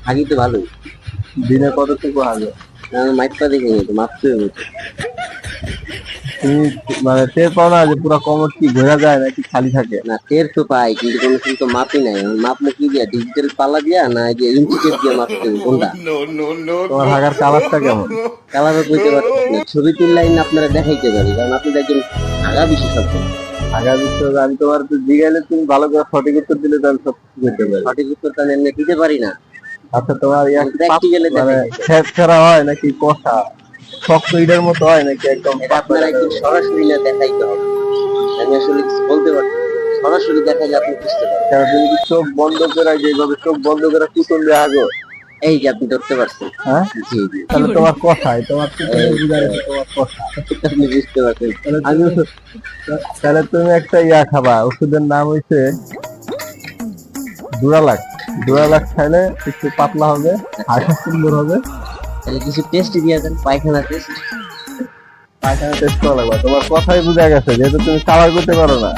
হাগি তো ভালোই। দিনে কতটুকু হাগে? মাইপটা দেখে নিই তো, মাপতে হবে তো। তুমি মানে টের পাও না যে পুরো কোমর কি ঘোরা যায় নাকি খালি থাকে? না, টের তো পাই, কিন্তু কোনো সময় তো মাপি নাই। আমি মাপলে কি দিয়া, ডিজিটাল পাল্লা দিয়া না এই যে ইঞ্চি টেপ দিয়ে মাপতে হবে, কোনটা? তোমার হাগার কালারটা কেমন? কালারও কইতে পারতেছি না, ছবি তুললাইন আপনারা দেখাইতে পারি, কারণ আপনি তো একজন হাগা বিশেষজ্ঞ। হাগা বিষয় আমি তোমার তো জিগাইলে তুমি ভালো করে সঠিক উত্তর দিলে তো আমি সব কিছু করতে পারি। সঠিক উত্তর তো আমি এমনি দিতে পারি না, আচ্ছা তোমার প্র্যাকটিক্যালে মানে দেখাইতে হবে। ফেরা হয় নাকি কষা, শক্ত ইটের মতো হয় নাকি একদম এটা আপনারা একদিন সরাসরি না দেখাইতে হবে। আমি আসলে কিছু বলতে পারছি না। সরাসরি দেখাইলে আপনি বুঝতে পারবেন। কেন তুমি কি চোখ বন্ধ করে যেভাবে চোখ বন্ধ করে কুতুন দিয়ে হাগো? এই যে আপনি ধরতে পারছেন। হ্যাঁ, জি জি, তাহলে তোমার কথাই তোমার কুতুনের বুঝা গেছে তোমার কথা। আপনি বুঝতে পারছেন। আমি তাহলে তুমি একটা ইয়া খাবা, ওষুধের নাম হইছে ডুরালাক। ডুরালাক খাইলে একটু পাতলা হবে, হাসা সুন্দর হবে। তাহলে কিছু টেস্ট দিয়ে দেন, পায়খানা টেস্ট। পায়খানা টেস্ট করা লাগবে। তোমার কথাই বুঝা গেছে যেহেতু তুমি কালার করতে পারো না।